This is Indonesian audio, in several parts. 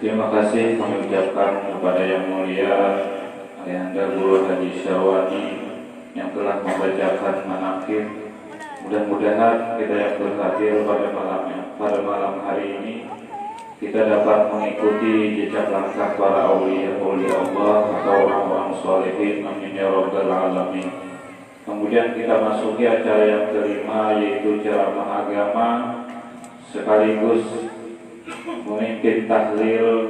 Terima kasih kami ucapkan kepada Yang Mulia Ayahanda Guru Haji Syarwani yang telah membacakan manaqib. Mudah-mudahan kita yang berhadir pada malam hari ini kita dapat mengikuti jejak langkah para aulia Allah atau orang-orang sholihin. Amin ya rabbal alamin. Kemudian kita masuki acara yang kelima, yaitu ceramah agama sekaligus memimpin tahlil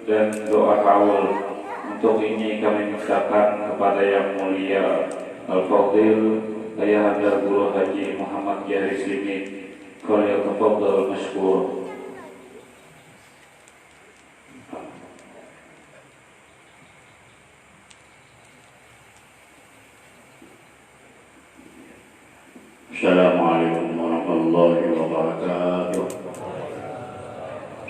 dan doa haul. Untuk ini kami mintakan kepada Yang Mulia Al-Fadhil Ayahanda Guru Haji Muhammad Jahri Slimit, falyatafadhal mashkur. Assalamualaikum warahmatullahi wabarakatuh.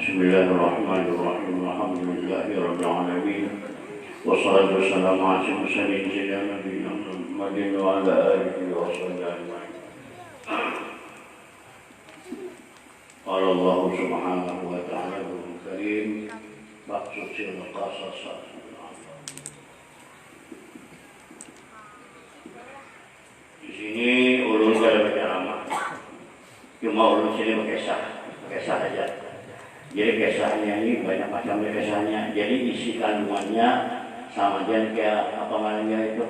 Bismillahirrahmanirrahim. Alhamdulillahirabbil alamin. Wassalatu wassalamu ala sayyidina nabiyina Muhammadin wa ala alihi wa sahbihi ajma'in. Qala Allah subhanahu wa ta'ala bil karim maqsusil qasas. Di sini ulun gak ada ceramah, cuma ulun sini pakai sah aja. Jadi kisahnya ini banyak macam kisahnya. Jadi isi kandungannya sama aja kayak apa namanya itu,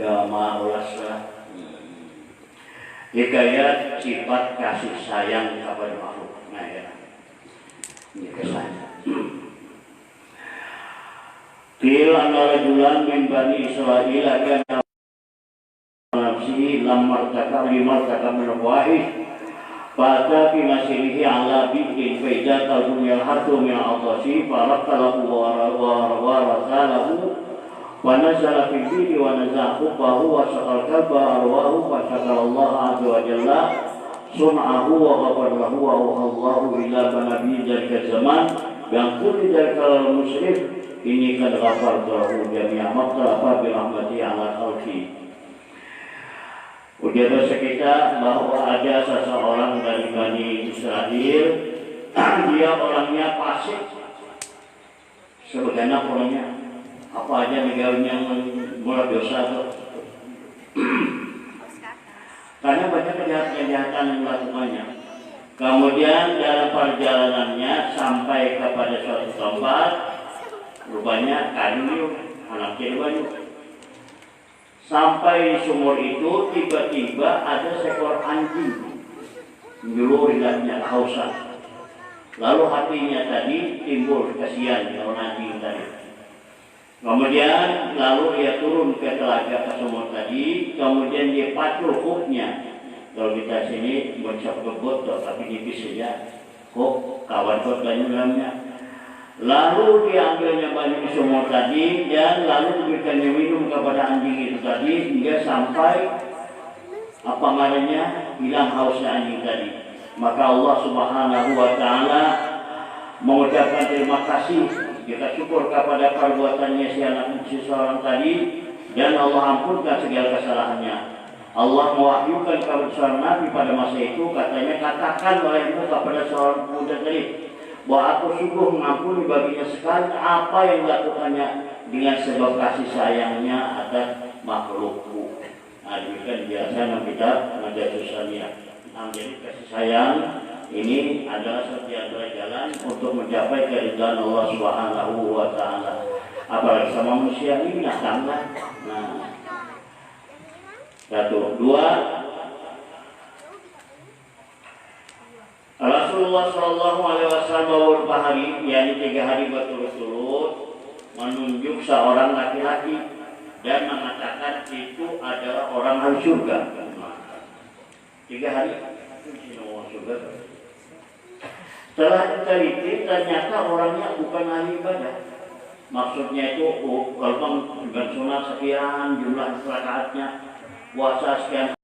ya maulas lah. Hikayat sifat kasih sayang kepada makhluk. Nah ya, ini kisahnya. Qila anna rajulan min bani Israil kana nafsihi lam martaka min al-fawahish fa'ata fi masirihi ala bi'in fa'idha talhum yalhatu min al-atasi faraqtalahu wa rasalahu wa nazala fil bidi wa nazahu bahu wa syakal kalba arwahu wa syakal Allah azza wa jalla sun'ahu wa ghafarlahu wa Allahu ila banabi jalika zaman yang kulli jalika musyrif ini kan ghafartahu jami'a maqtarafa birahmati ala khalqi. Udah dosa kita bahwa ada seseorang dari Bani Israel, dia orangnya fasik, sebenarnya orangnya apa aja negawanya mulai dosa tuh. Karena banyak kejahatan yang melakukannya. Kemudian dalam perjalanannya sampai kepada suatu tempat, rupanya kayu anak kecil banyak. Sampai di sumur itu tiba-tiba ada seekor anjing menjulur lihatnya kehausan. Lalu hatinya tadi timbul kasihan kalau anjing tadi. Kemudian lalu dia turun ke telaga ke sumur tadi, kemudian dia pacul hooknya. Kalau kita sini bocor kebot tapi tipis saja, hook kawan hook banyak dalamnya. Lalu diambilnya banyak sumur tadi dan lalu diberikannya minum kepada anjing itu tadi hingga sampai apa namanya hilang hausnya anjing tadi. Maka Allah Subhanahu wa ta'ala mengucapkan terima kasih, kita syukur kepada perbuatannya si anak seorang tadi dan Allah ampunkan segala kesalahannya. Allah mewahyukan kepada seorang nabi pada masa itu, katanya katakan olehmu kepada seorang pemuda tadi bahwa aku sungguh mengampuni baginya sekali apa yang dilakukannya dengan sebab kasih sayangnya atas makhlukku. Nah, demikian biasa kita mengajar susahnya. Jadi kasih sayang ini adalah satu antara jalan untuk mencapai keridhaan Allah Subhanahu wa ta'ala. Apalagi sama manusia ini binatang lah. Nah, satu, dua, Rasulullah Shallallahu Alaihi Wasallam beberapa hari, yakni 3 hari berturut-turut menunjuk seorang laki-laki dan mengatakan itu adalah orang ahli surga. 3 hari surga. Setelah diteliti ternyata orangnya bukan ahli ibadah. Maksudnya itu kalau dengan sunat sekian, jumlah rakaatnya, puasa sekian.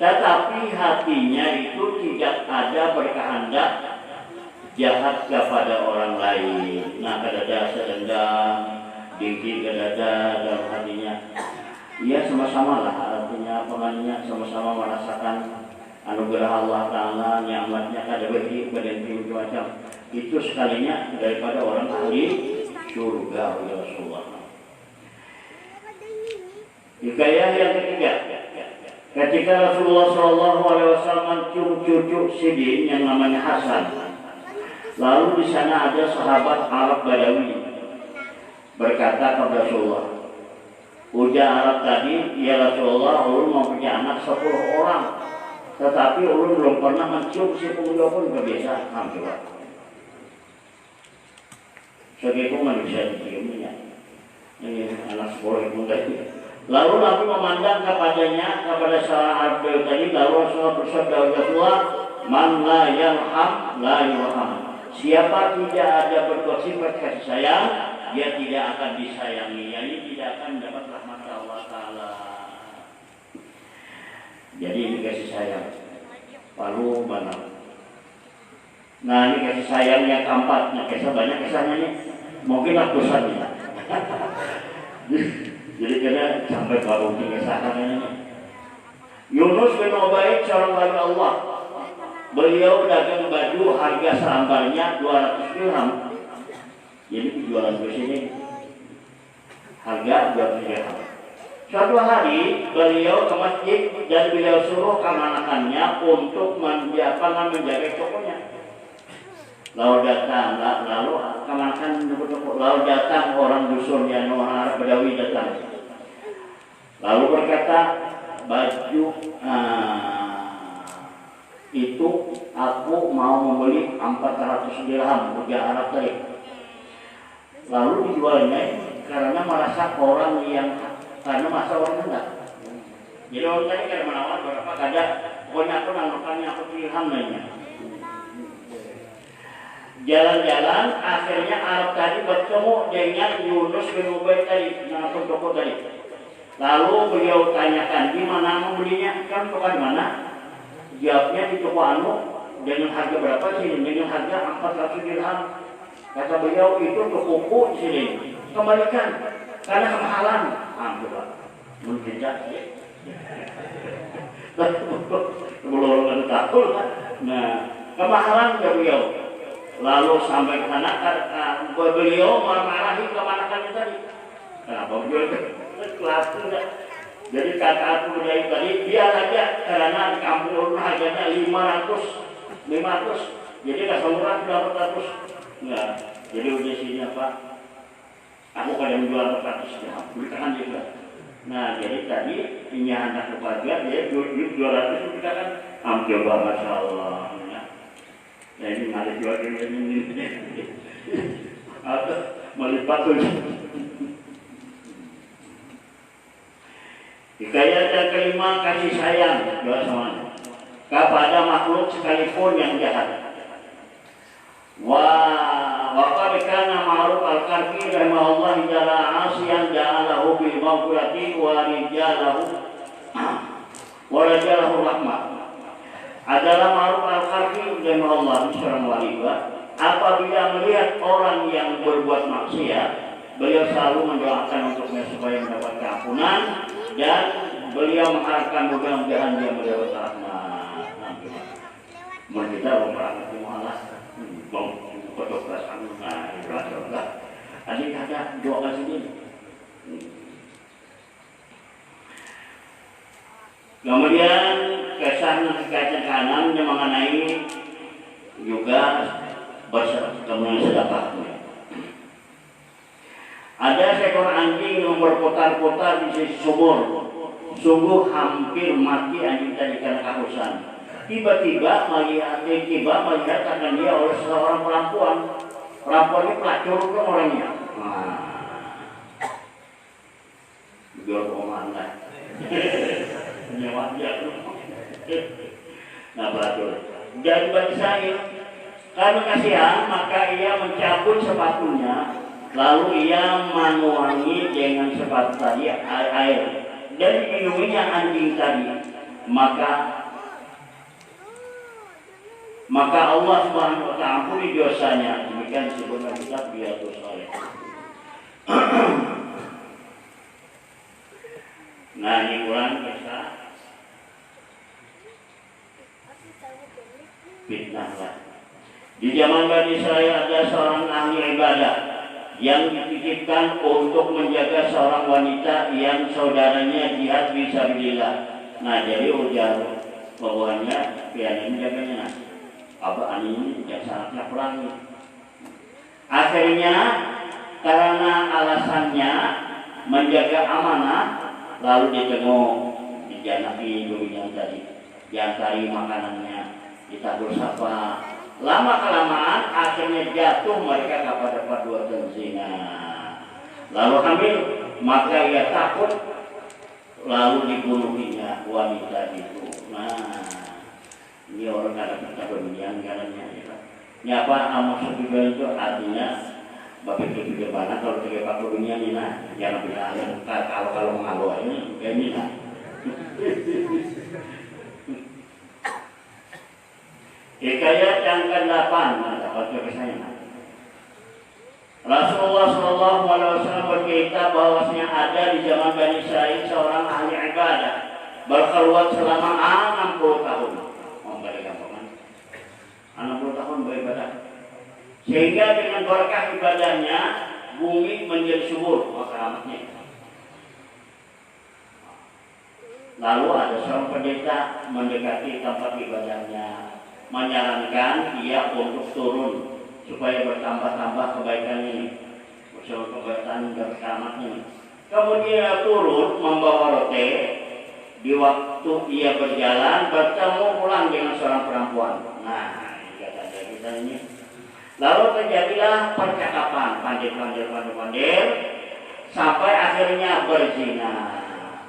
Tetapi hatinya itu tidak ada berkehendak jahat kepada orang lain. Nah, kadada sedendam, dengki kadada dalam hatinya. Ya sama-sama lah, artinya pengannya sama-sama merasakan anugerah Allah Ta'ala, nikmatnya kada bagi badan macam itu sekalinya daripada orang ahli surga oleh Rasulullah. Hikayah yang ketiga, ketika Rasulullah SAW mencium cucu Sidin yang namanya Hasan, lalu di sana ada sahabat Arab Badawi berkata kepada Rasulullah, ujar Arab tadi, ya Rasulullah, ulun mau punya anak 10 orang, tetapi ulun belum pernah mencium si pemuda pun kebiasaan. Alhamdulillah. Segitu manusia diciumnya. Ini anak 10 muda itu. Lalu Nabi memandang kepadanya, kepada salah Arab tadi, lalu Rasulullah bersabda, Rasulullah, man la yarham la yurham. Siapa tidak ada bersifat kasih sayang, dia tidak akan disayangi, yakni tidak akan mendapat rahmat Allah Ta'ala. Jadi ini kasih sayang palu mana. Nah ini kasih sayang yang keempat. Nah kisah banyak kisahnya nih, mungkin ratusan ya. Jadi kena sampai baru kisahkan ini. Yunus bin Ubaid seorang wali Allah, beliau dagang baju harga selambarnya 200 dirham. Jadi jualan di sini harga 200 dirham. Suatu hari beliau ke masjid dan beliau suruh kemanakannya untuk menjaga tokonya. Lalu datang, lalu datang orang dusun yang orang Arab Badawi datang. Lalu berkata, baju itu aku mau membeli 400 dirham harga Arab tadi. Lalu dijualnya karena merasa orang yang karena masa orang enggak. Jadi orang tadi kada menawar berapa kada, pokoknya aku nanggupannya aku dirham lainnya. Jalan-jalan akhirnya Arab tadi bertemu dengan Yunus bin Ubaid tadi, nangkep toko tadi. Lalu beliau tanyakan di mana membelinya, kan toko di mana? Jawabnya di toko anu, dengan harga berapa sih? Dengan harga 400 dirham. Kata beliau itu tokoku sini. Kembalikan karena kemahalan. Alhamdulillah. Mungkin jadi. Belum ada takut. Nah, kemahalan ke beliau. Lalu sampai ke sana, beliau memarahi kemanakannya tadi. Kenapa beliau kelas enggak? Jadi kata aku dari tadi, biar aja karena di kampung harganya 500. Jadi nggak semurah 400. Enggak. Jadi udah sini apa? Aku kadang jual 400 dirham, belikan juga. Nah jadi tadi ini anak keluarga dia 200 belikan, alhamdulillah masya Allah. Nah ini ada jual ini atau melipat tuh. Hikayat yang kelima, kasih sayang dua sama kepada makhluk sekalipun yang jahat. Waqad kana Ma'ruf al-Karfi rahimahullah jalla asiyan ja'alahu bil maghfirati wa rijalahu rahmah. Adalah Ma'ruf al-Karfi rahimahullah seorang wali, apabila melihat orang yang berbuat maksiat, beliau selalu mendoakan untuknya supaya mendapat keampunan dan beliau mengharapkan mudah-mudahan dia mendapat rahmat. Kita berharap Allah betul perasaan adik ada doa sini. Kemudian kesan kanan yang mengenai juga kemudian sedekahnya. Ada seekor anjing yang berputar-putar di sisi sumur. Sungguh hampir mati anjing tadi karena kehausan. Tiba-tiba melihat akan dia oleh seorang perempuan. Perempuan ini pelacur ke orangnya. Jual kemana? Nyawa dia. Nah pelacur. Dan bagi saya, karena kasihan maka ia mencabut sepatunya. Lalu ia menuangi dengan sepatu tadi air dan diminuminya anjing tadi. Maka Allah Subhanahu wa ta'ala ampuni dosanya. Demikian disebutkan kitab Riyadhus Shalihin. Nah ini ulang kisah fitnah lah. Di zaman Bani Israil ada seorang ahli ibadah yang dititipkan untuk menjaga seorang wanita yang saudaranya jihad fisabilillah. Nah, jadi ujar bahwanya pian menjaganya. Apa ini yang sangatnya perangi. Akhirnya karena alasannya menjaga amanah, lalu ditengok, dijanapi dunia tadi, diantari makanannya, ditabur sapa. Lama kelamaan akhirnya jatuh mereka kepada perbuatan zina. Lalu hamil, maka ia takut, lalu dibunuhinya wanita itu. Nah, ini orang kadang kemudian karena ini apa amus juga itu artinya bapak pikir mana kalau tiga pak dunia ini nah jangan bilang kalau mengalu ini kayak ini nah. Hikayat yang ke-8 dapat saya. Rasulullah SAW bercerita bahwasanya ada di zaman Bani Israil seorang ahli ibadah berkeluar selama 60 tahun. 60 tahun beribadah. Sehingga dengan berkah ibadahnya bumi menjadi subur rahmatnya. Lalu ada seorang pendeta mendekati tempat ibadahnya, menyarankan ia untuk turun supaya bertambah-tambah kebaikan ini, bersama kebaikan dan keramatnya. Kemudian ia turun membawa roti. Di waktu ia berjalan bertemu pulang dengan seorang perempuan. Nah, ini kata kita ini. Lalu terjadilah percakapan pandir sampai akhirnya berzina.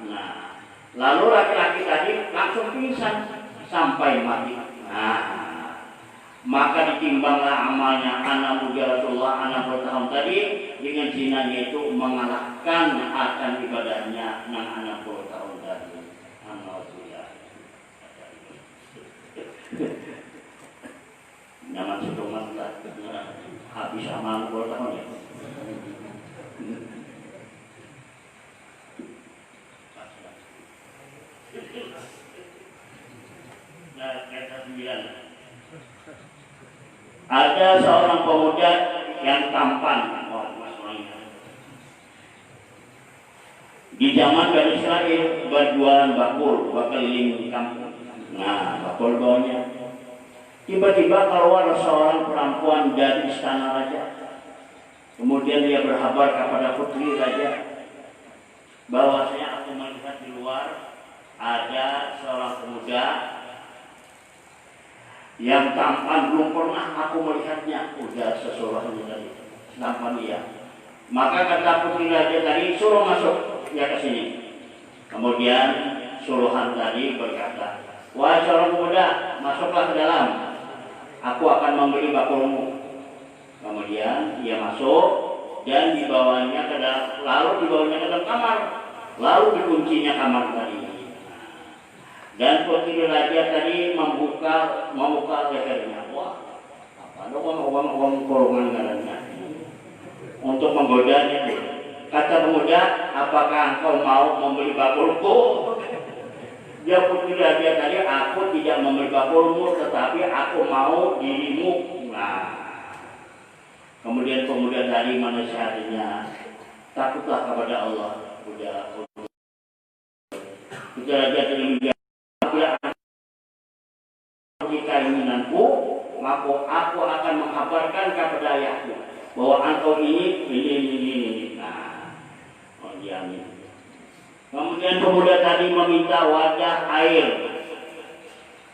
Nah, lalu laki-laki tadi langsung pingsan sampai mati. Nah, maka ditimbanglah amalnya anak muda Rasulullah 60 tahun tadi dengan zinanya itu mengalahkan akan ibadahnya 60 tahun tadi. Nyaman sedoman lah habis amal 60 tahun ya. Ada seorang pemuda yang tampan. Di zaman Bani Israil berjualan bakul berkeliling kampung. Nah, bakul bawahnya. Tiba-tiba keluar seorang perempuan dari istana raja. Kemudian dia berhabar kepada putri raja bahwasanya aku melihat di luar ada seorang pemuda yang tampan, belum pernah aku melihatnya. Udah sesuatu tadi tampan dia. Maka kata putri raja tadi, suruh masuk ya ke sini. Kemudian suruhan tadi berkata, wahai seorang pemuda, masuklah ke dalam. Aku akan membeli bakulmu. Kemudian ia masuk dan dibawanya ke dalam, lalu dibawanya ke dalam kamar, lalu dikuncinya kamar tadi. Dan putri raja tadi membuka lehernya. Wah, apa ada uang golongan galanya untuk menggodanya. Kata pemuda, apakah engkau mau membeli bakulku? Dia putri raja tadi, aku tidak membeli bakulmu, tetapi aku mau dirimu. Nah, kemudian pemuda tadi menasihatinya, takutlah kepada Allah. Putri raja tadi menjawab, jika keinginanku, maka aku akan mengkabarkan kepada ayahku bahwa engkau ini. Nah, diamin. Kemudian pemuda tadi meminta wadah air,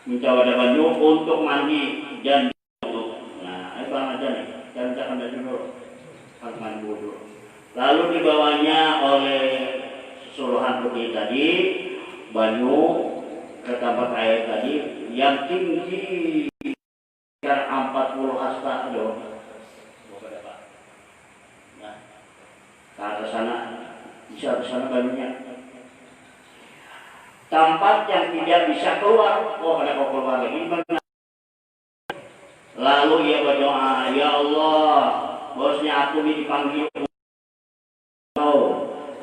minta wadah banyu untuk mandi dan untuk. Nah, itu aja nih, dan jangan ada dulu, mandi wudhu. Lalu dibawanya oleh suruhan putih tadi banyu ke tempat air tadi yang tinggi sekitar 40 hasta jauh. Nah, ke atas sana, bisa ke sana banyunya. Tempat yang tidak bisa keluar, ada kau keluar lagi. Lalu ia berdoa, ya Allah, bahwasanya aku ini dipanggil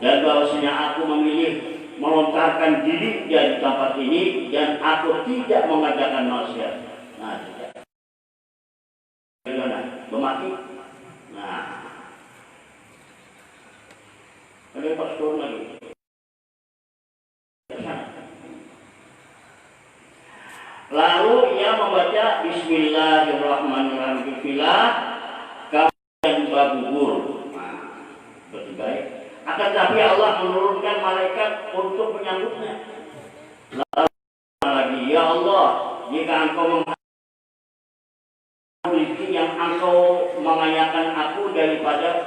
dan bahwasanya aku memilih melontarkan diri dari tempat ini dan aku tidak mengadakan maksiat. Nah, tidak. Lalu ia membaca Bismillahirrahmanirrahim kemudian bergugur. Betul baik. Akan tetapi Allah menurunkan malaikat untuk menyambutnya. Lalu lagi, ya Allah, jika engkau rezeki yang engkau mengayakan aku daripada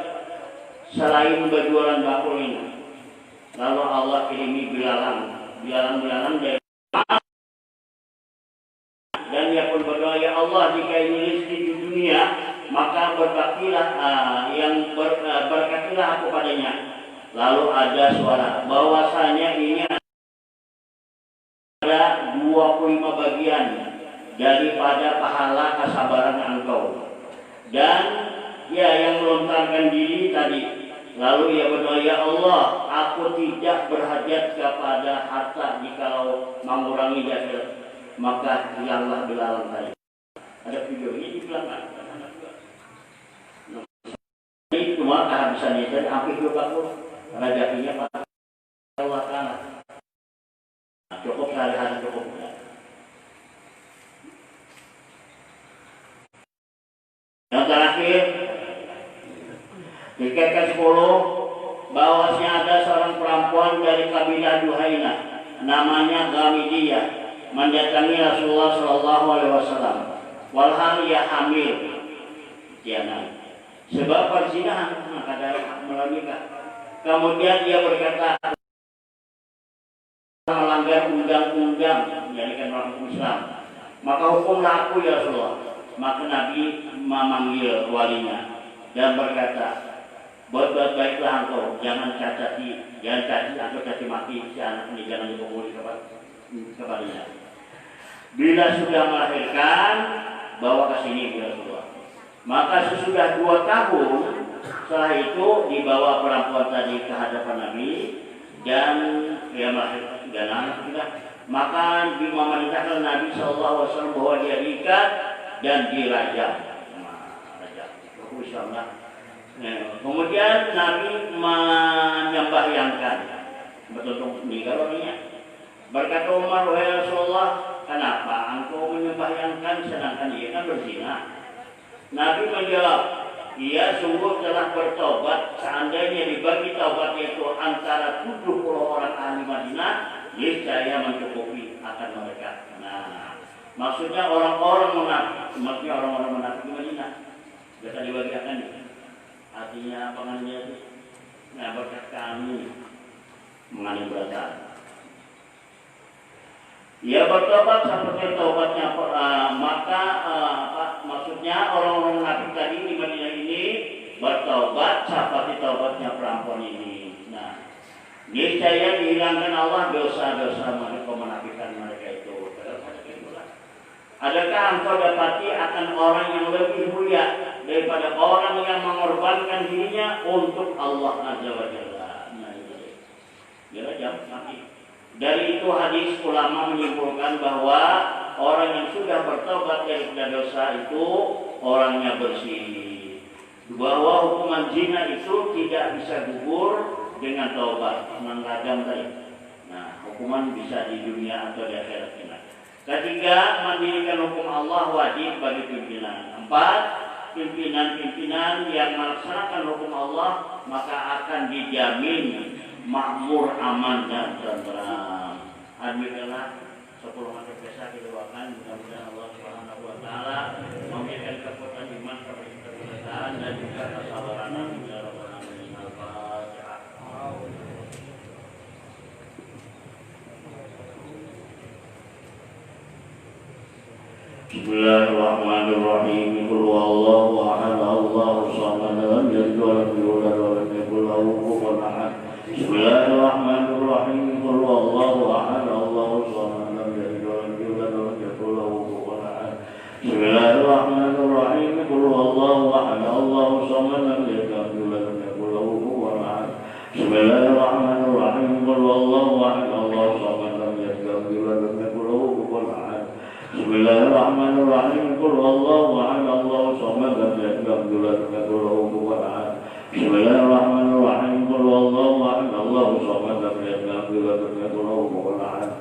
selain berjualan bakul ini. Lalu Allah kirimi bilalang dari dan dia pun berdoa, ya Allah, jika ini rezeki di dunia, maka berkatilah berkatilah aku padanya. Lalu ada suara bahwasanya ini ada 25 bagian daripada pahala kesabaran engkau. Dan ya, yang melontarkan diri tadi, lalu ia berdoa, ya Allah, aku tidak berhajat kepada harta jikalau mengurangi jasa, maka hilanglah bilalang tadi. Ada videonya di belakang. Ini cuma kehabisan itu hampir 20 rezekinya pada Allah Ta'ala. Cukup sehari-hari cukup. Yang terakhir, di ke-10, bahwasanya ada seorang perempuan dari kabilah Juhaina, namanya Ghamidiyah, mendatangi Rasulullah SAW. Walhal ia hamil, sebab perzinahan, maka dari menikah. Kemudian dia berkata, melanggar undang-undang menjadikan orang Islam, maka hukumlah aku ya Rasulullah. Maka Nabi memanggil walinya dan berkata, buat baiklah engkau, jangan caci atau caci maki si anak ini, jangan dipukuli kepadanya. Bila sudah melahirkan, bawa ke sini ya Rasulullah. Maka sesudah 2 tahun setelah itu dibawa perempuan tadi ke hadapan Nabi dan dia melahirkan dan anak juga. Maka memerintahkan Nabi SAW bahwa dia diikat dan dirajam. Kemudian Nabi menyembahyangkan, betul meninggal orangnya. Berkata Umar, wahai Rasulullah, kenapa engkau menyembahyangkan sedangkan dia kan berzina? Nabi menjawab, ia sungguh telah bertobat. Seandainya dibagi taubatnya itu antara 70 orang ahli Madinah, niscaya mencukupi akan mereka. Nah, maksudnya orang-orang munafik, maksudnya orang-orang munafik di Madinah. Bisa dibagikan nih. Artinya apa namanya? Nah, berkat kami mengandung beratan. Ia bertobat seperti taubatnya, maksudnya orang-orang munafik tadi di Madinah ini bertobat seperti taubatnya perempuan ini. Nah, niscaya dihilangkan Allah dosa-dosa kemunafikan mereka itu. Adakah engkau dapati akan orang yang lebih mulia daripada orang yang mengorbankan dirinya untuk Allah Azza wa Jalla? Nah, itu dia jam mati. Dari itu hadis ulama menyimpulkan bahwa orang yang sudah bertobat dari dosa itu orangnya bersih. Bahwa hukuman zina itu tidak bisa gugur dengan taubat, mengadam tadi. Nah, hukuman bisa di dunia atau di akhirat. Ketiga, mendirikan hukum Allah wajib bagi pimpinan. 4, pimpinan-pimpinan yang melaksanakan hukum Allah maka akan dijamin makmur, aman dan tentram. Alhamdulillah 10 mata besar kita doakan, mudah-mudahan Allah Subhanahu wa taala memberikan kekuatan iman, kepercayaan dan juga kesabaran ya rabbal alamin. Al-Fatihah. Bismillahirrahmanirrahim. Qul huwallahu ahad, Allahu samad, lam yalid wa lam yulad wa lam yakul lahu kufuwan ahad. Bismillahirrahmanirrahim. Qul huwallahu ahad, Allahu samad, lam yalid wa lam yulad wa lam yakul lahu kufuwan ahad. Bismillahirrahmanirrahim. Qul huwallahu ahad, Allahu samad, lam yalid wa lam yulad wa lam yakul lahu kufuwan ahad. Bismillahirrahmanirrahim. Qul huwallahu ahad, Allahu samad, lam yalid wa lam yulad wa lam yakul lahu kufuwan ahad. Bismillahirrahmanirrahim. Qul huwallahu ahad, Allahu samad, lam yalid wa lam yulad wa lam yakul lahu kufuwan ahad. Bismillahirrahmanirrahim. Qul huwallahu ahad, Allahu samad, lam yalid wa lam yulad wa lam yakul lahu kufuwan ahad.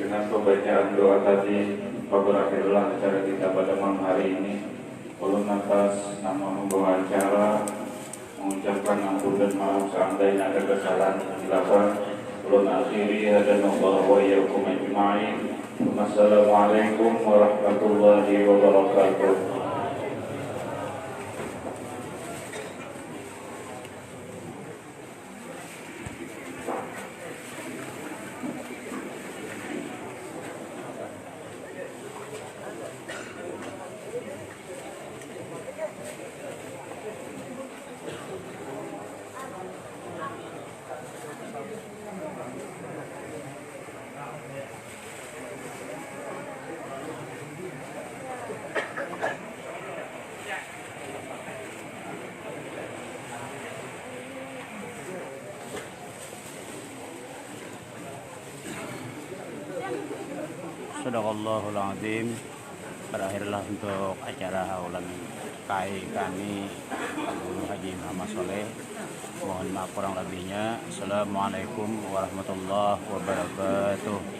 Dengan pembacaan doa tadi, berakhirlah acara kita pada malam hari ini. Ulun atas nama membawa acara mengucapkan ampun dan maaf seandainya ada kesalahan yang dilakukan. Ulun akhiri hadanallahu wa iyyakum ajma'in. Wassalamualaikum warahmatullahi wabarakatuh. Sadaqallahul azim. Berakhirlah untuk acara haulan KAI kami Guru Haji Muhammad Soleh. Mohon maaf kurang lebihnya. Assalamualaikum warahmatullahi wabarakatuh.